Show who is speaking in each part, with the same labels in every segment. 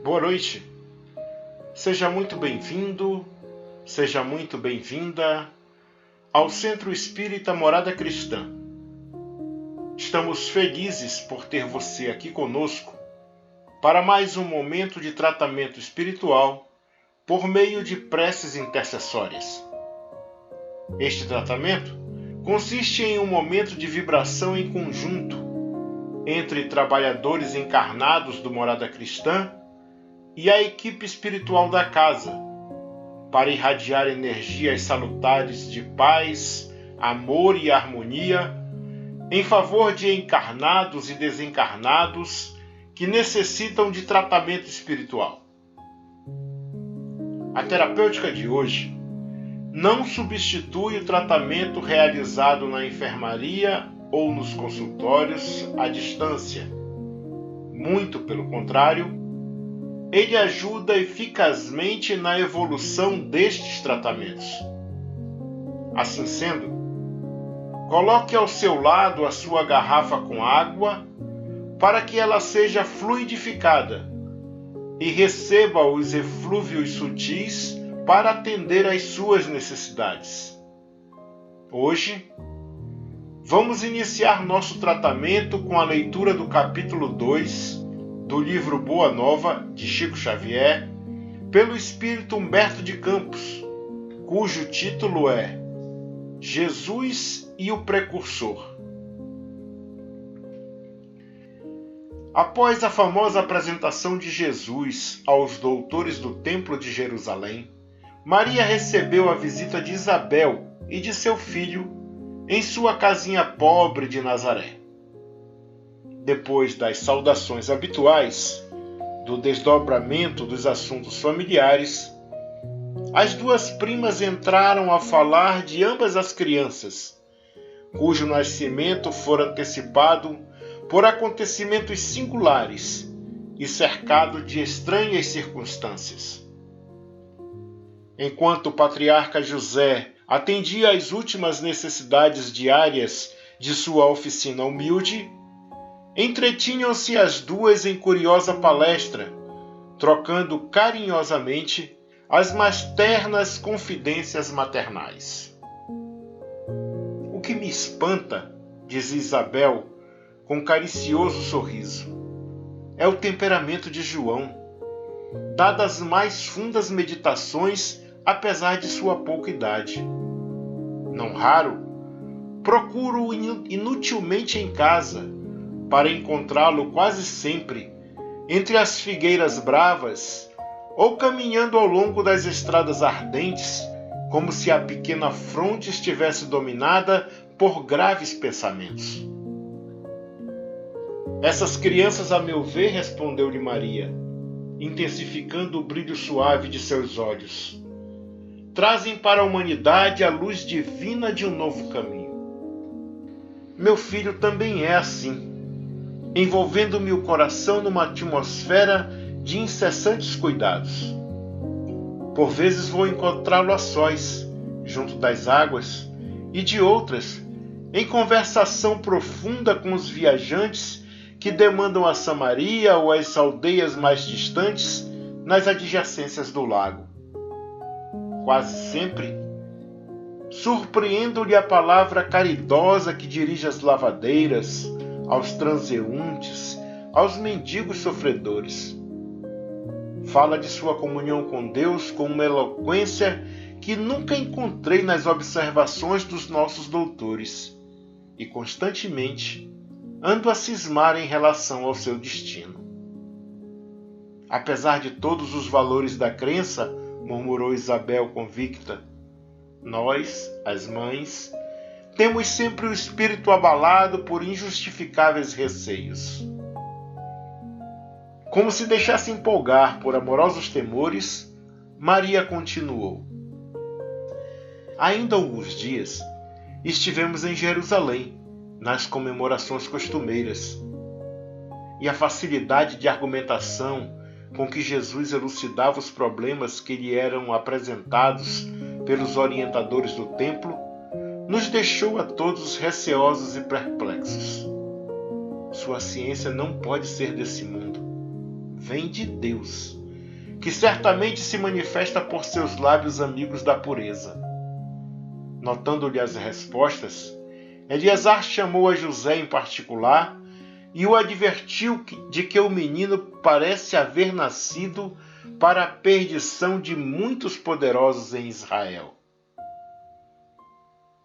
Speaker 1: Boa noite. Seja muito bem-vindo, seja muito bem-vinda ao Centro Espírita Morada Cristã. Estamos felizes por ter você aqui conosco para mais um momento de tratamento espiritual por meio de preces intercessórias. Este tratamento consiste em um momento de vibração em conjunto entre trabalhadores encarnados do Morada Cristã e a equipe espiritual da casa, para irradiar energias salutares de paz, amor e harmonia em favor de encarnados e desencarnados que necessitam de tratamento espiritual. A terapêutica de hoje não substitui o tratamento realizado na enfermaria ou nos consultórios à distância. Muito pelo contrário, ele ajuda eficazmente na evolução destes tratamentos. Assim sendo, coloque ao seu lado a sua garrafa com água para que ela seja fluidificada e receba os eflúvios sutis para atender às suas necessidades. Hoje, vamos iniciar nosso tratamento com a leitura do capítulo 2 do livro Boa Nova, de Chico Xavier, pelo espírito Humberto de Campos, cujo título é Jesus e o Precursor. Após a famosa apresentação de Jesus aos doutores do Templo de Jerusalém, Maria recebeu a visita de Isabel e de seu filho em sua casinha pobre de Nazaré. Depois das saudações habituais, do desdobramento dos assuntos familiares, as duas primas entraram a falar de ambas as crianças, cujo nascimento fora antecipado por acontecimentos singulares e cercado de estranhas circunstâncias. Enquanto o patriarca José atendia às últimas necessidades diárias de sua oficina humilde, entretinham-se as duas em curiosa palestra, trocando carinhosamente as mais ternas confidências maternais. O que me espanta, diz Isabel, com caricioso sorriso, é o temperamento de João, dadas as mais fundas meditações, apesar de sua pouca idade. Não raro, procuro-o inutilmente em casa, para encontrá-lo quase sempre entre as figueiras bravas ou caminhando ao longo das estradas ardentes, como se a pequena fronte estivesse dominada por graves pensamentos. Essas crianças, a meu ver, respondeu-lhe Maria, intensificando o brilho suave de seus olhos, trazem para a humanidade a luz divina de um novo caminho. Meu filho também é assim, envolvendo-me o coração numa atmosfera de incessantes cuidados. Por vezes vou encontrá-lo a sós, junto das águas, e de outras, em conversação profunda com os viajantes que demandam a Samaria ou as aldeias mais distantes nas adjacências do lago. Quase sempre, surpreendo-lhe a palavra caridosa que dirige às lavadeiras, aos transeuntes, aos mendigos sofredores. Fala de sua comunhão com Deus com uma eloquência que nunca encontrei nas observações dos nossos doutores, e constantemente ando a cismar em relação ao seu destino. Apesar de todos os valores da crença, murmurou Isabel convicta, nós, as mães, temos sempre o espírito abalado por injustificáveis receios. Como se deixasse empolgar por amorosos temores, Maria continuou. Ainda há alguns dias estivemos em Jerusalém, nas comemorações costumeiras, e a facilidade de argumentação com que Jesus elucidava os problemas que lhe eram apresentados pelos orientadores do templo nos deixou a todos receosos e perplexos. Sua ciência não pode ser desse mundo. Vem de Deus, que certamente se manifesta por seus lábios amigos da pureza. Notando-lhe as respostas, Eliasar chamou a José em particular e o advertiu de que o menino parece haver nascido para a perdição de muitos poderosos em Israel.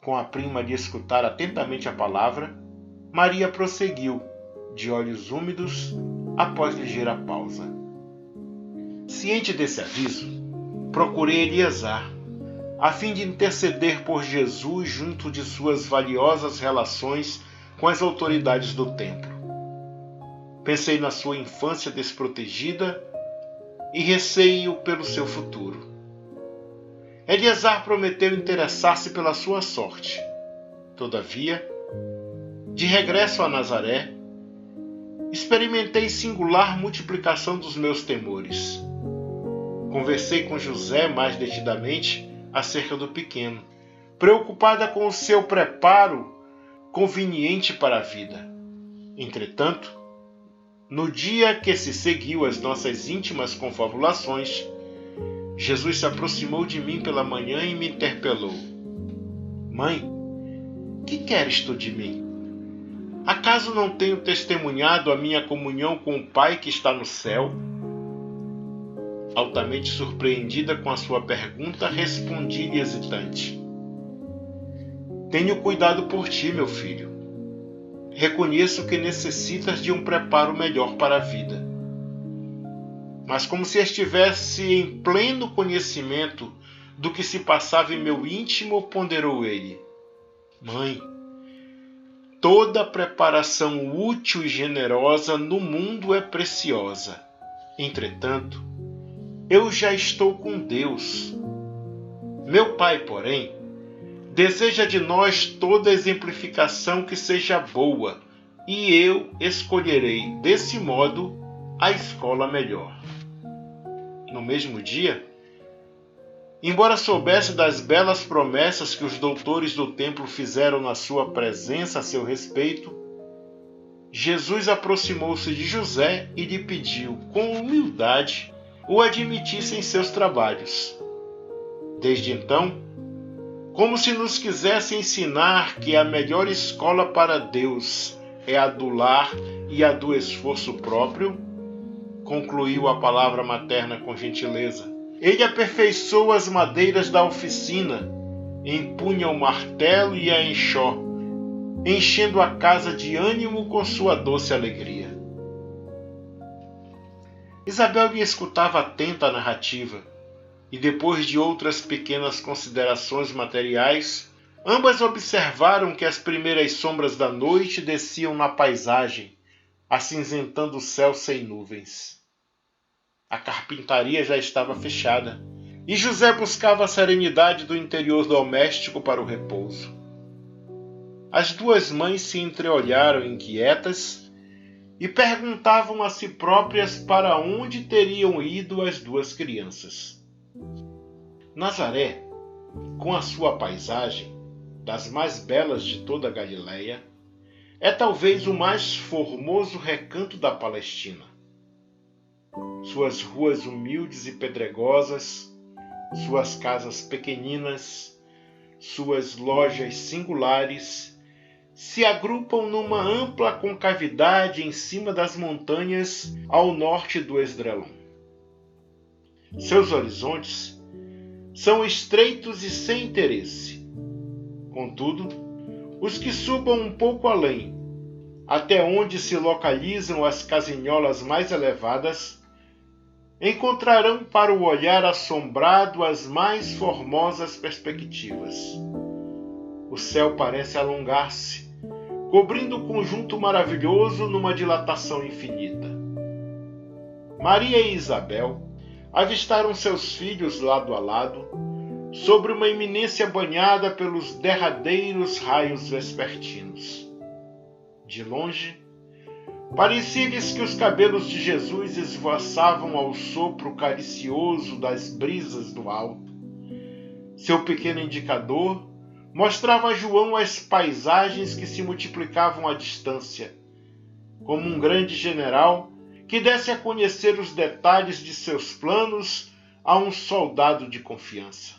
Speaker 1: Com a prima lhe escutar atentamente a palavra, Maria prosseguiu, de olhos úmidos, após ligeira pausa. Ciente desse aviso, procurei Eliasar, a fim de interceder por Jesus junto de suas valiosas relações com as autoridades do templo. Pensei na sua infância desprotegida e receio pelo seu futuro. Eliasar prometeu interessar-se pela sua sorte. Todavia, de regresso a Nazaré, experimentei singular multiplicação dos meus temores. Conversei com José mais detidamente acerca do pequeno, preocupada com o seu preparo conveniente para a vida. Entretanto, no dia que se seguiu às nossas íntimas confabulações, Jesus se aproximou de mim pela manhã e me interpelou. Mãe, que queres tu de mim? Acaso não tenho testemunhado a minha comunhão com o Pai que está no céu? Altamente surpreendida com a sua pergunta, respondi-lhe hesitante. Tenho cuidado por ti, meu filho. Reconheço que necessitas de um preparo melhor para a vida. Mas como se estivesse em pleno conhecimento do que se passava em meu íntimo, ponderou ele. Mãe, toda preparação útil e generosa no mundo é preciosa. Entretanto, eu já estou com Deus. Meu Pai, porém, deseja de nós toda exemplificação que seja boa, e eu escolherei, desse modo, a escola melhor. No mesmo dia, embora soubesse das belas promessas que os doutores do templo fizeram na sua presença a seu respeito, Jesus aproximou-se de José e lhe pediu, com humildade, o admitisse em seus trabalhos. Desde então, como se nos quisesse ensinar que a melhor escola para Deus é a do lar e a do esforço próprio, concluiu a palavra materna com gentileza. Ele aperfeiçoa as madeiras da oficina, empunha o martelo e a enxó, enchendo a casa de ânimo com sua doce alegria. Isabel lhe escutava atenta a narrativa, e depois de outras pequenas considerações materiais, ambas observaram que as primeiras sombras da noite desciam na paisagem, acinzentando o céu sem nuvens. A carpintaria já estava fechada, e José buscava a serenidade do interior doméstico para o repouso. As duas mães se entreolharam inquietas e perguntavam a si próprias para onde teriam ido as duas crianças. Nazaré, com a sua paisagem, das mais belas de toda a Galileia, é talvez o mais formoso recanto da Palestina. Suas ruas humildes e pedregosas, suas casas pequeninas, suas lojas singulares, se agrupam numa ampla concavidade em cima das montanhas ao norte do Esdrelon. Seus horizontes são estreitos e sem interesse. Contudo, os que subam um pouco além, até onde se localizam as casinholas mais elevadas, encontrarão para o olhar assombrado as mais formosas perspectivas. O céu parece alongar-se, cobrindo o conjunto maravilhoso numa dilatação infinita. Maria e Isabel avistaram seus filhos lado a lado, sobre uma eminência banhada pelos derradeiros raios vespertinos. De longe, parecia-lhes que os cabelos de Jesus esvoaçavam ao sopro caricioso das brisas do alto. Seu pequeno indicador mostrava a João as paisagens que se multiplicavam à distância, como um grande general que desse a conhecer os detalhes de seus planos a um soldado de confiança.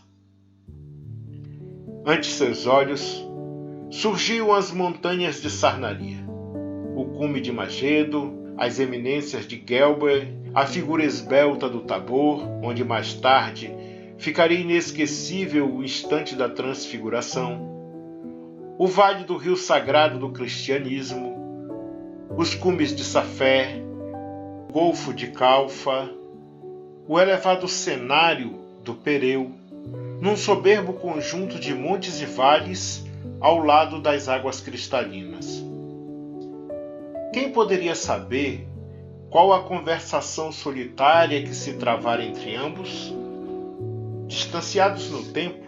Speaker 1: Ante seus olhos surgiam as montanhas de Sarnaria, o cume de Magedo, as eminências de Gelber, a figura esbelta do Tabor, onde mais tarde ficaria inesquecível o instante da transfiguração, o vale do rio sagrado do cristianismo, os cumes de Safé, o golfo de Calfa, o elevado cenário do Pereu, num soberbo conjunto de montes e vales ao lado das águas cristalinas. Quem poderia saber qual a conversação solitária que se travara entre ambos? Distanciados no tempo,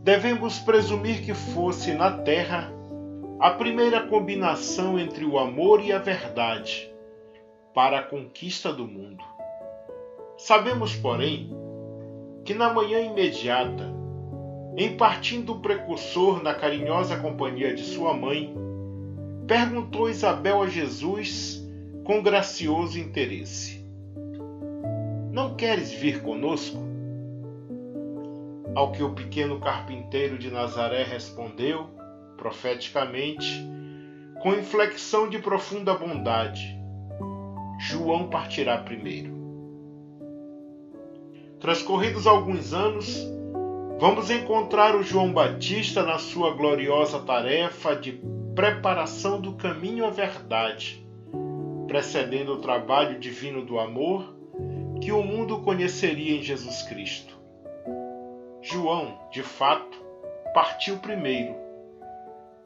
Speaker 1: devemos presumir que fosse na Terra a primeira combinação entre o amor e a verdade para a conquista do mundo. Sabemos, porém, que na manhã imediata, em partindo o precursor na carinhosa companhia de sua mãe, perguntou Isabel a Jesus com gracioso interesse: "Não queres vir conosco?" Ao que o pequeno carpinteiro de Nazaré respondeu, profeticamente, com inflexão de profunda bondade: "João partirá primeiro." Transcorridos alguns anos, vamos encontrar o João Batista na sua gloriosa tarefa de preparação do caminho à verdade, precedendo o trabalho divino do amor que o mundo conheceria em Jesus Cristo. João, de fato, partiu primeiro,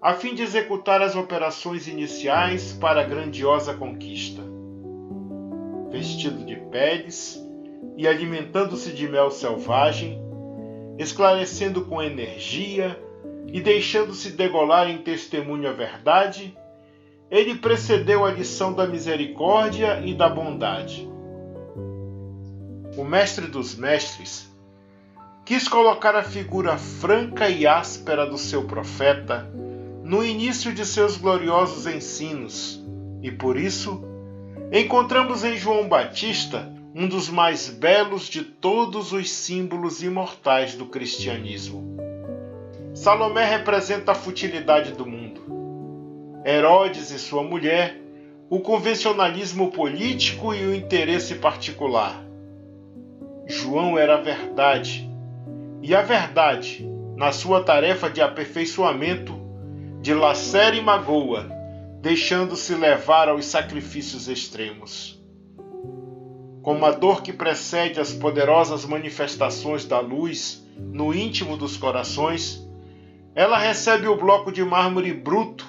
Speaker 1: a fim de executar as operações iniciais para a grandiosa conquista. Vestido de peles e alimentando-se de mel selvagem, esclarecendo com energia e deixando-se degolar em testemunho à verdade, ele precedeu a lição da misericórdia e da bondade. O mestre dos mestres quis colocar a figura franca e áspera do seu profeta no início de seus gloriosos ensinos, e por isso encontramos em João Batista um dos mais belos de todos os símbolos imortais do cristianismo. Salomé representa a futilidade do mundo. Herodes e sua mulher, o convencionalismo político e o interesse particular. João era a verdade, e a verdade, na sua tarefa de aperfeiçoamento, dilacera e magoa, deixando-se levar aos sacrifícios extremos. Como a dor que precede as poderosas manifestações da luz no íntimo dos corações, ela recebe o bloco de mármore bruto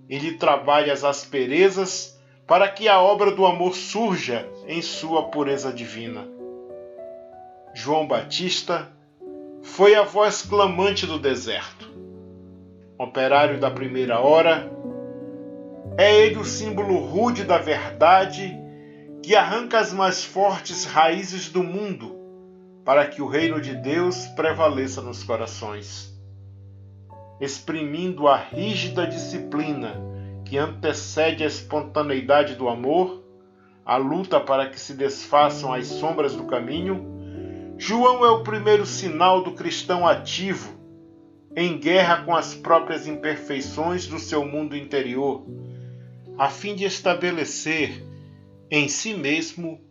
Speaker 1: e lhe trabalha as asperezas para que a obra do amor surja em sua pureza divina. João Batista foi a voz clamante do deserto. Operário da primeira hora, é ele o símbolo rude da verdade que arranca as mais fortes raízes do mundo para que o reino de Deus prevaleça nos corações. Exprimindo a rígida disciplina que antecede a espontaneidade do amor, a luta para que se desfaçam as sombras do caminho, João é o primeiro sinal do cristão ativo, em guerra com as próprias imperfeições do seu mundo interior, a fim de estabelecer em si mesmo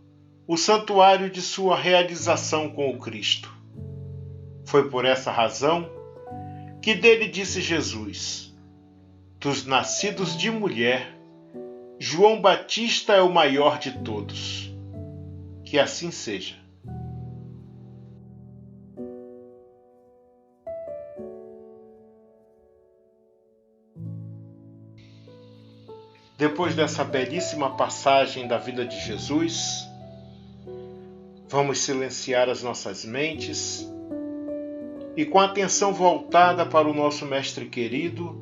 Speaker 1: o santuário de sua realização com o Cristo. Foi por essa razão que dele disse Jesus: "Dos nascidos de mulher, João Batista é o maior de todos." Que assim seja. Depois dessa belíssima passagem da vida de Jesus, vamos silenciar as nossas mentes e, com a atenção voltada para o nosso Mestre querido,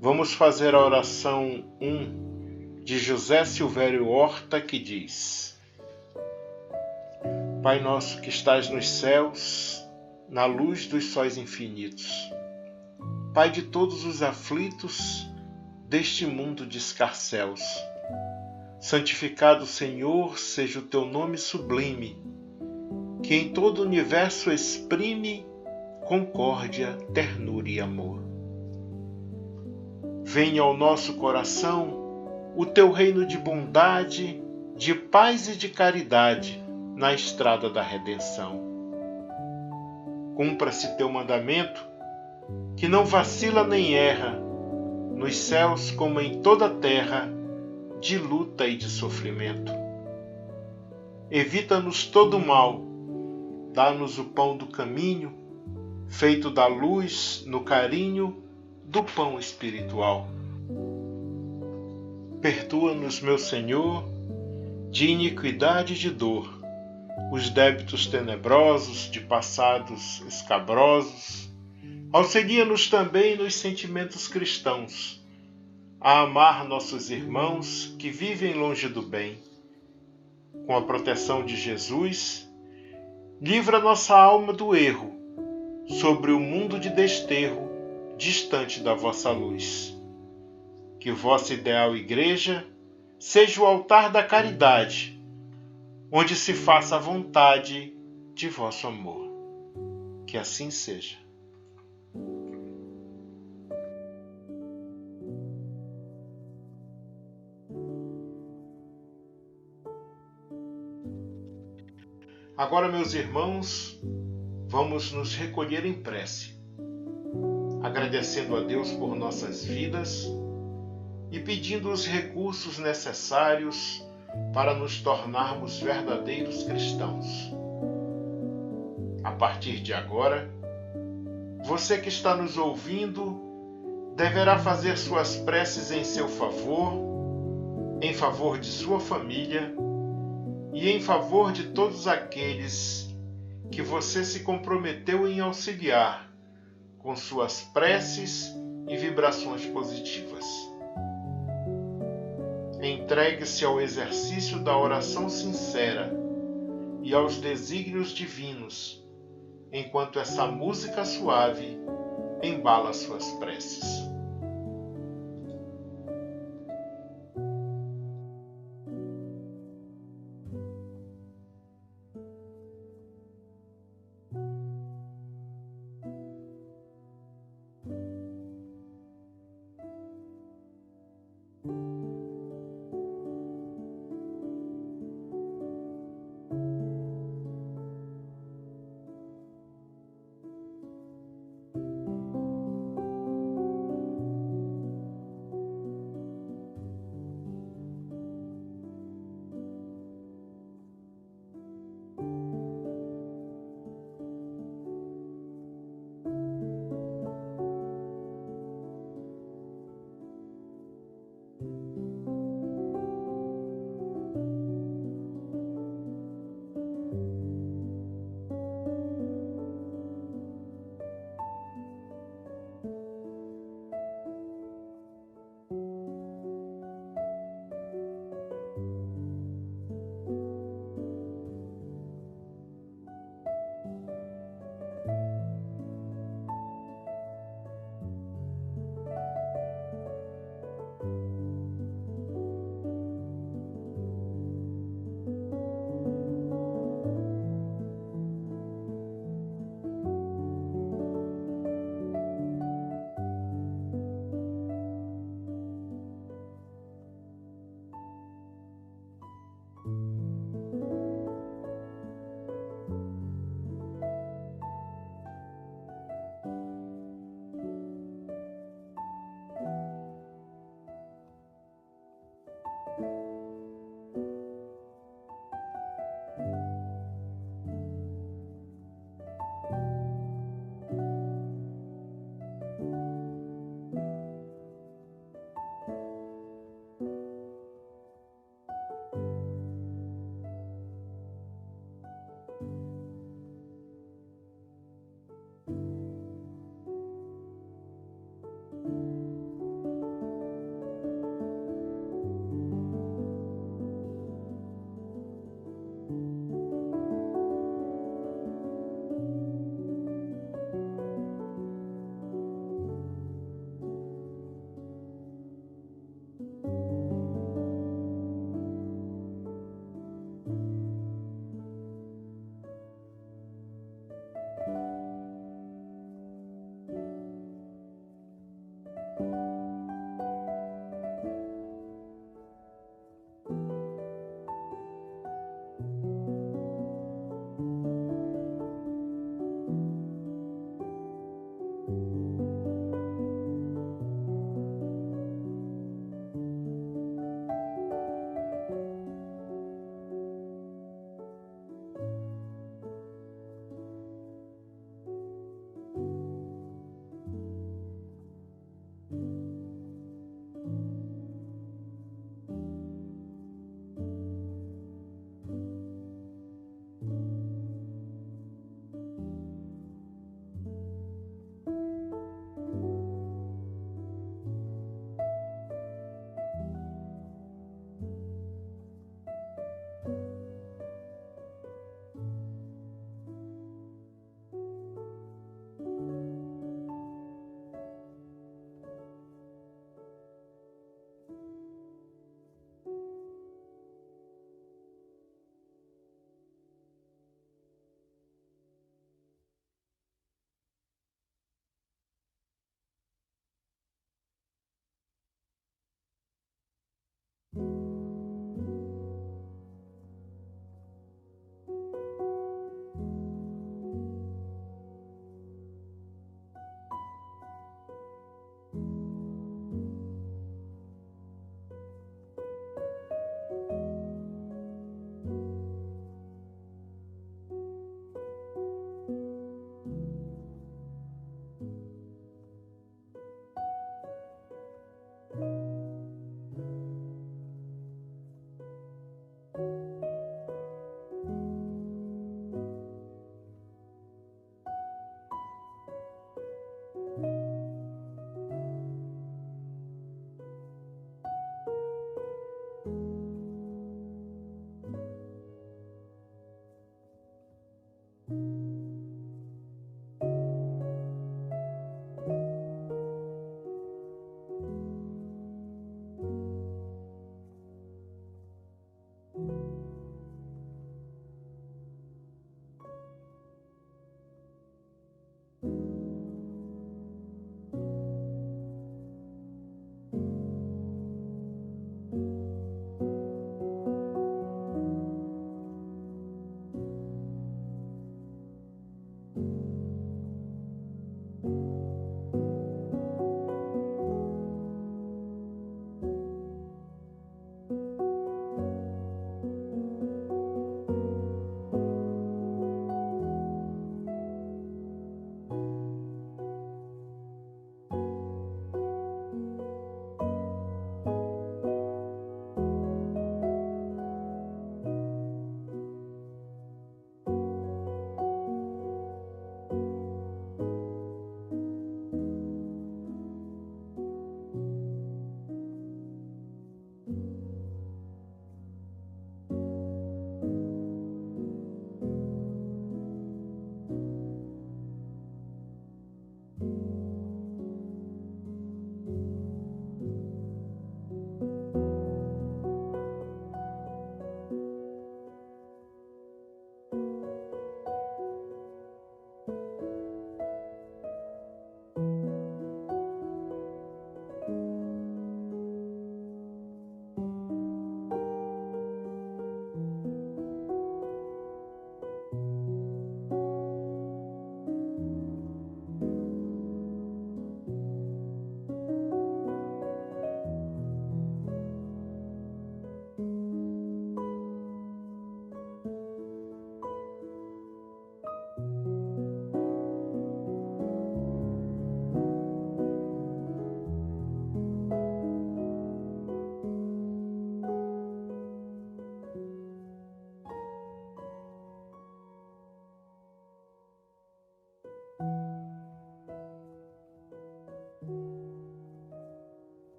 Speaker 1: vamos fazer a oração 1 de José Silvério Horta, que diz: Pai nosso que estás nos céus, na luz dos sóis infinitos, Pai de todos os aflitos, deste mundo de escarcéus. Santificado, Senhor, seja o teu nome sublime, que em todo o universo exprime concórdia, ternura e amor. Venha ao nosso coração o teu reino de bondade, de paz e de caridade na estrada da redenção. Cumpra-se teu mandamento, que não vacila nem erra, nos céus como em toda a terra, de luta e de sofrimento. Evita-nos todo o mal, dá-nos o pão do caminho, feito da luz no carinho do pão espiritual. Perdoa-nos, meu Senhor, de iniquidade e de dor, os débitos tenebrosos de passados escabrosos. Auxilia-nos também nos sentimentos cristãos, a amar nossos irmãos que vivem longe do bem. Com a proteção de Jesus, livra nossa alma do erro, sobre o mundo de desterro, distante da vossa luz. Que vossa ideal igreja seja o altar da caridade, onde se faça a vontade de vosso amor. Que assim seja. Agora, meus irmãos, vamos nos recolher em prece, agradecendo a Deus por nossas vidas e pedindo os recursos necessários para nos tornarmos verdadeiros cristãos. A partir de agora, você que está nos ouvindo deverá fazer suas preces em seu favor, em favor de sua família e em favor de todos aqueles que você se comprometeu em auxiliar com suas preces e vibrações positivas. Entregue-se ao exercício da oração sincera e aos desígnios divinos, enquanto essa música suave embala suas preces.